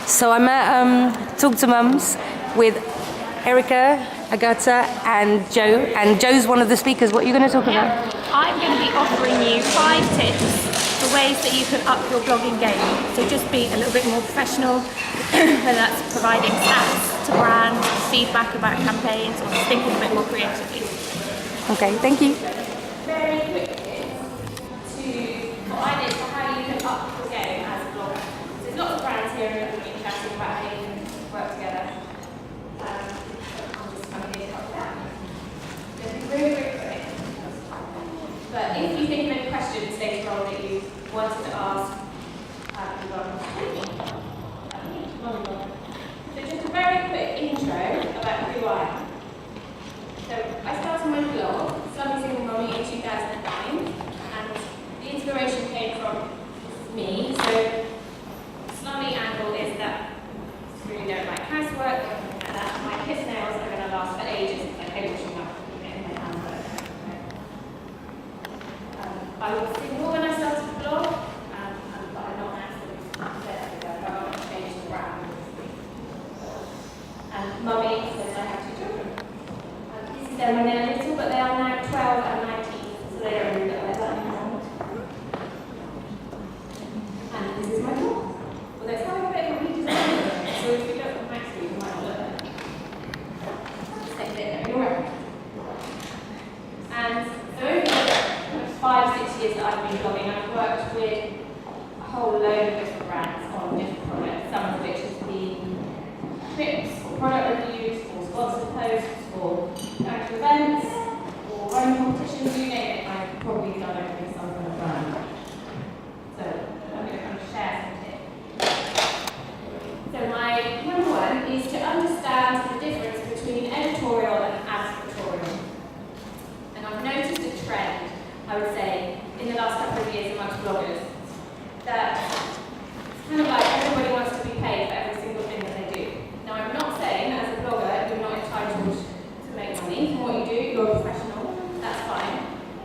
So I'm at Talk to Mums with Erica, Agatha and Joe. And Joe's one of the speakers. What are you going to talk about? I'm going to be offering you 5 tips for ways that you can up your blogging game. So just be a little bit more professional, whether that's providing stats to brands, feedback about campaigns, or just thinking a bit more creatively. Okay, thank you. Very quick tips for ideas for how you can up your game as a blogger. So there's lots of brands here and we've been chatting about how you can work together. I'm just kind of here to help with that. It'll be really, really quick. But if you think of any questions later on that you wanted to ask, you're welcome to take me. So just a very quick intro about who I am. So I started my blog, Slummy Single Mummy, in 2009, and the inspiration came from me. So slummy angle is that I really don't like housework, and that my kiss nails are going to last for ages because I hate washing up and getting my hands dirty. I was single when I started the blog, but I'm not actually there. I want to change the brand. And mummy says I have 2 children. This is them when they're little, but they are now 12 and 19, so they don't really look like that anymore. And this is my blog. Well, there's quite a bit of a redesign, so if you look at my screen, you might not look like it. Same thing, you're right. And so over the 5-6 years that I've been blogging, I've worked with a whole load of different brands on different products, some of which has been trips or product reviews or sponsored posts or actual events or running competitions, you name it, I've probably done it with some kind of brand. So I'm going to kind of share some tips. So my number one is to understand the difference between editorial and advertorial. And I've noticed a trend, I would say, in the last couple of years amongst bloggers, that it's kind of like everybody wants to be paid for every single thing that they do. Now, I'm not saying that as a blogger you're not entitled to make money from what you do, you're a professional, that's fine.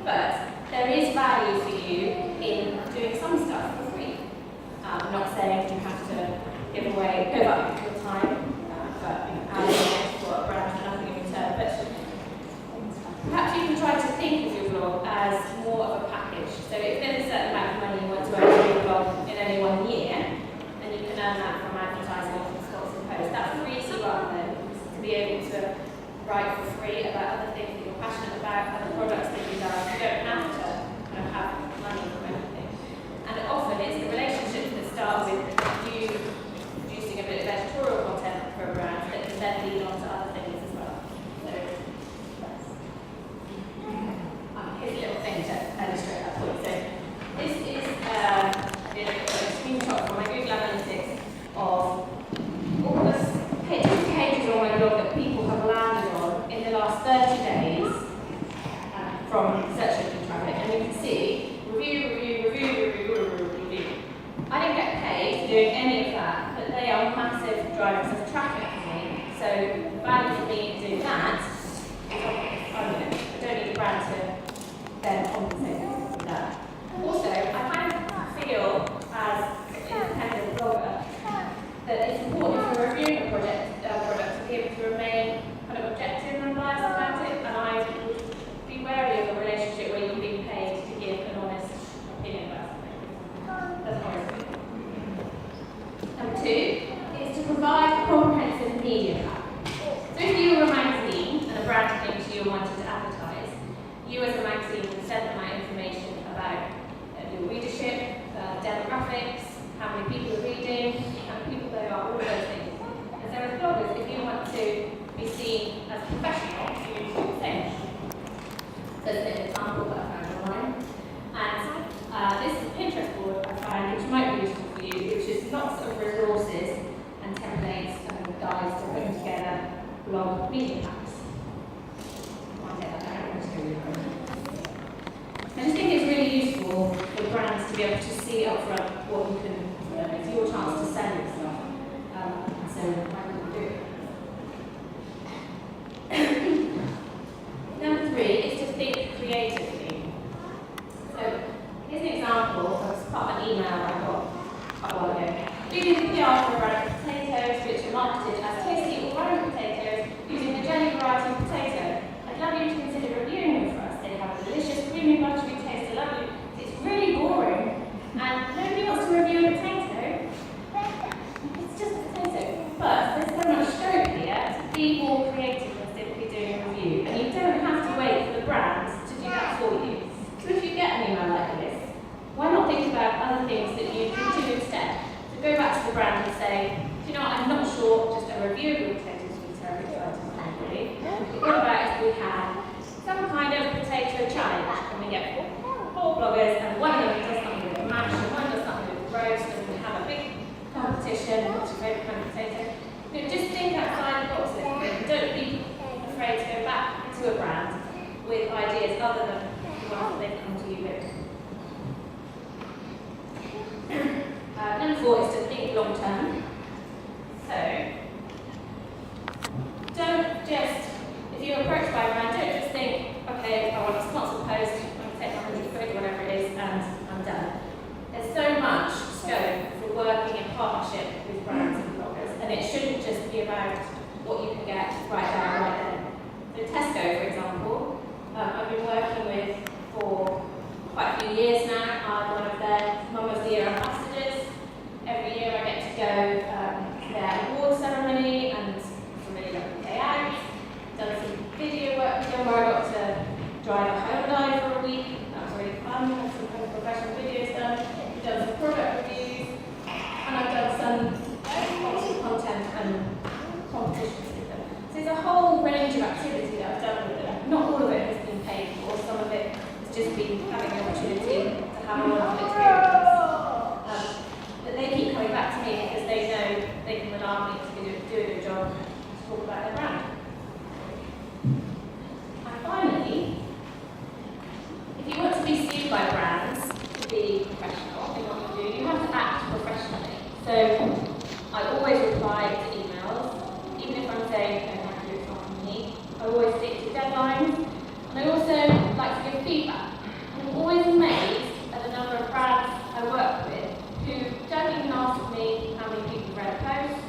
But there is value for you in doing some stuff for free. I'm not saying you have to give up your time, but allocating for a brand for nothing in return. But perhaps you can try to think of your blog as more of a package. So if there's a certain amount of money you want to earn from your blog in only 1 year, and you can earn that from advertising or from sponsored posts, that frees you up then to be able to write for free about other things that you're passionate about, other products that you love. You don't have to kind of have money from anything. And often it's the relationships that start with you producing a bit of editorial content for a brand that can then lead on to other things as well. So here's a little thing to illustrate that point. So this is a screenshot from my Google Analytics of all the pages on my blog that people have landed on in the last 30 days from search engine traffic. And you can see review. I don't get paid for doing any of that, but they are massive drivers of traffic for me. So the value for me in doing that is I don't need a brand to then compensate for that. Also, I kind of feel as an independent blogger that it's important if you're reviewing a product to be able to remain kind of objective and unbiased about it, and I would be wary of a relationship where you're being paid to give an honest opinion about something. That's not good. Number 2 is to provide a comprehensive media pack. So if you were a magazine and a brand came to you and wanted to advertise, you as a magazine would send them out information about your readership, demographics, how many people are reading, how many people there are, all of those things. And so as bloggers, if you want to be seen as professional, you need to do the same. So there's an example that I found online. And this is a Pinterest board I found, which might be useful for you, which is lots of resources and templates and guides to putting together blog media packs. I just think it's really useful for brands to be able to see up front what you can, it's your chance to sell your stuff. So why don't you do it? Number 3 is to think creatively. So here's an example of part of an email I got a while ago. Do you do PR for a brand? brand and say, do you know what, I'm not sure, just a review of your potatoes would be terribly exciting for everybody. What about if we had some kind of potato challenge, and we get four bloggers, and one of them does something with mash, and one does something with roast, and we have a big competition, what's your favourite kind of potato? You know, just think outside the box a little bit. Don't be afraid to go back to a brand with ideas other than the ones that they've come to you with. Number 4 is to think long term. So, don't just, if you're approached by a brand, don't just think, okay, I want a sponsored post, I'm going to take 100 quid, whatever it is, and I'm done. There's so much scope for working in partnership with brands and bloggers, and it shouldn't just be about what you can get right there, right then. So Tesco, for example, I've been working with for quite a few years now. I'm one of their Mum of the Year ambassadors. Every year I get to go to their award ceremony and some really lovely day out. Done some video work with them where I got to drive a Hyundai for a week. That was really fun. Had some kind of professional videos done. We've done some product reviews. And I've done some content and competitions with them. So there's a whole range of activity that I've done with them. Not all of it has been paid for. Some of it has just been having the opportunity to have a lot of experience. But they keep coming back to me because they know they can rely on me to do a good job to talk about their brand. And finally, if you want to be sued by brands to be professional in what you do, you have to act professionally. So I always reply to emails, even if I'm saying, no, thank you, it's not for me. I always stick to deadlines, and I also like to give feedback. I'm always amazed at the number of brands I work with who don't even ask me how many people read a post,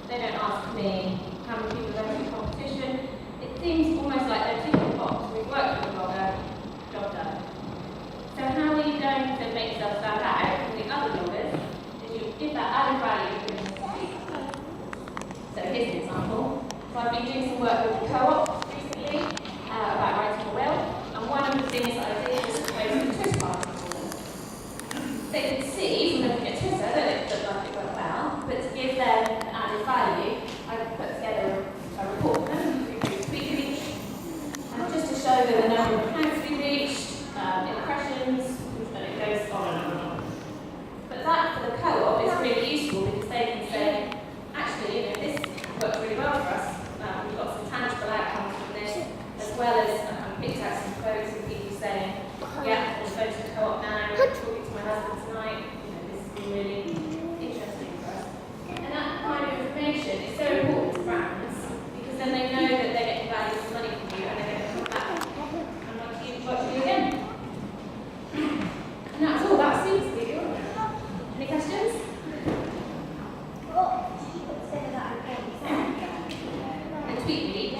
they don't ask me how many people went to a competition. It seems almost like they're ticking the box. We've worked with a blogger, job done. So how are you going to make yourself stand out from the other bloggers if you give that added value of giving them feedback? So here's an example. So I've been doing some work with the co-op recently about writing a will, and one of the things that I did was to post a Twitter article. They could see from looking at Twitter that it looked like it went well, but to give them an added value, I put together a report for them, we reached, and just to show them the number of accounts we reached, impressions, and it goes on and on and on. But that for the co-op is really useful because they can say, actually, you know, this worked really well for us. We've got some tangible outcomes from this, as well as picked out some quotes of people saying, yeah, I'm going to the co-op now, I'm talking to my husband tonight, you know, this has been really interesting for us. And that kind of information is so important to brands because then they know that they're getting value for money from you and they're going to come back and want to work with you again. And that's all. That seems to be good. Any questions? The tweet reach?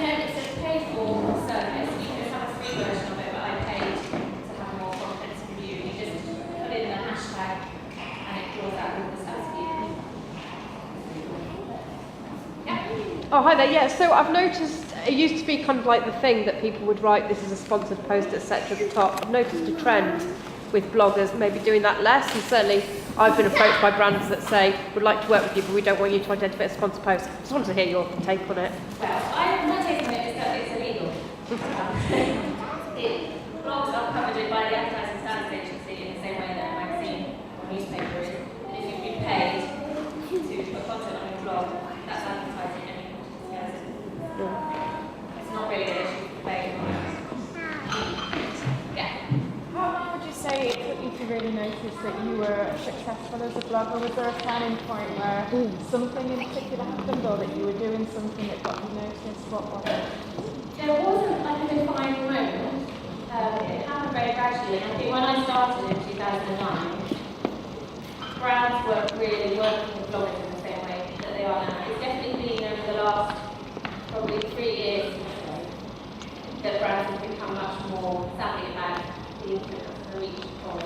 No, it's a paid for service. You can have a free version of it, but I paid to have more content to review. You just put in the hashtag and it draws out all the stats for you. Yeah? Oh, hi there. Yeah, so I've noticed it used to be kind of like the thing that people would write, this is a sponsored post, etc. at the top. I've noticed a trend with bloggers maybe doing that less, and certainly I've been approached by brands that say, we'd like to work with you, but we don't want you to identify a sponsored post. I just wanted to hear your take on it. Well, my take on it is that it's illegal. Blogs are covered by the Advertising Standards Agency in the same way that a magazine or newspaper is. And if you've been paid to put content on your blog, that's advertising anything. It's not really an issue for paying. Yeah. How long would you say it took you to really notice that you were successful as a blogger? Was there a turning point where something in particular happened or that you were doing something that got you noticed? What was it? There wasn't like a defining moment. It happened very gradually. And I think when I started in 2009, brands weren't really working with bloggers in the same way that they are now. It's definitely been over the last probably 3 years that brands have become much more savvy about the influence and the reach of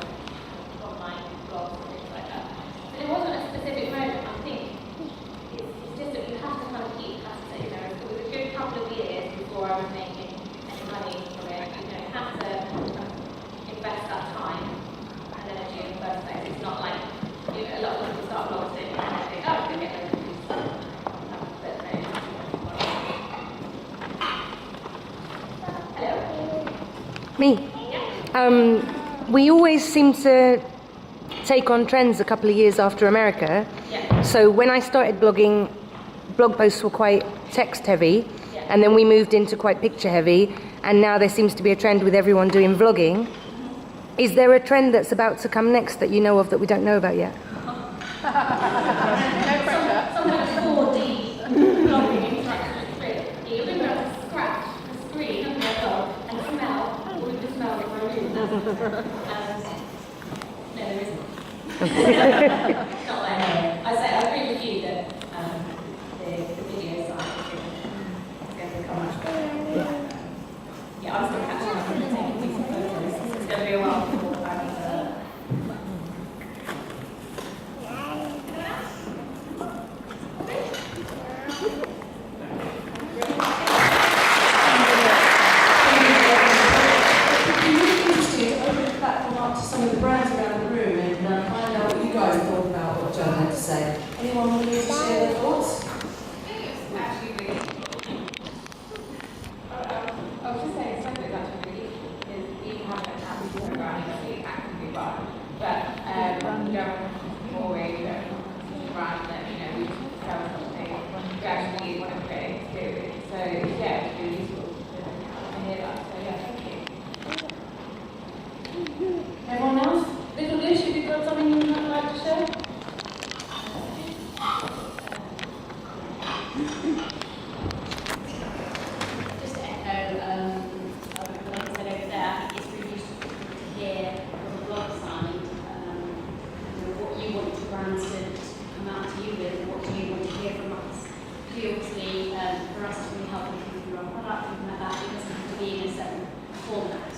online blogs and things like that. But it wasn't a specific moment. I think it's just that you have to kind of keep at it. You know, it was a good couple of years before I was making any money from it. You know, you have to invest that time and energy in the first place. It's not like, you know, a lot of people start blogs Me. We always seem to take on trends a couple of years after America. Yeah. So when I started blogging, blog posts were quite text heavy, and then we moved into quite picture heavy, and now there seems to be a trend with everyone doing vlogging. Is there a trend that's about to come next that you know of that we don't know about yet? Some kind of 4D vlogging interaction experience. You're going to have to scratch the screen of your dog and smell all of the smell of my room. No, there isn't. Not there. I agree with you that the video side is going to become much better. Yeah, I'm still catching up and taking decent photos. It's going to be a while before I'm some of the brands around the room and find out what you guys thought about what Joe had to say. Anyone willing to share their thoughts? actually I was just saying something that's actually is even having a chat with your brand is actively run. But you don't want to boring, you don't want to brand that, we sell something, we actually want to create an experience. So yeah, it's really useful to hear that. So yeah, thank you. Everyone else? Little Liz, have you got something you would like to share? Just to echo what I said over there, I think it's really useful to hear from the blog side what you want your brands to come out to you with, and what do you want to hear from us. Because obviously, for us to really help you through our product, something like that, it doesn't have to be in a certain format.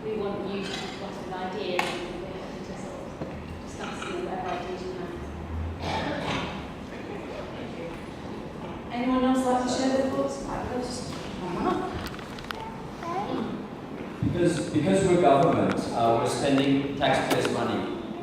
We want you to come up with ideas and we're happy to sort of discuss whatever ideas you have. Anyone else like to share their thoughts? Because we're government, we're spending taxpayers' money,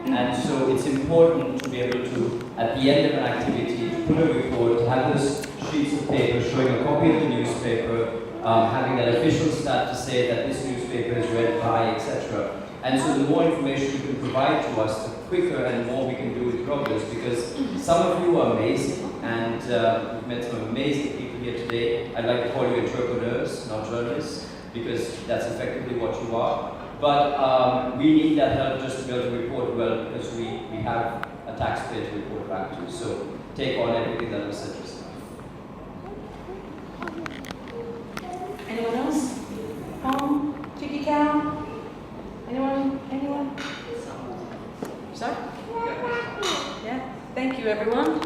and so it's important to be able to, at the end of an activity, to put a report, to have those sheets of paper showing a copy of the newspaper, having that official stat to say that this newspaper is read by, etc. And so the more information you can provide to us, the quicker and more we can do with bloggers, because some of you are amazing, and we've met some amazing people here today. I'd like to call you entrepreneurs, not journalists, because that's effectively what you are. But we need that help just to be able to report well, because we have a taxpayer to report back to. So take on everything that was said just now. Anyone else? Chicky cow? Anyone? Sorry? Yeah. Thank you, everyone.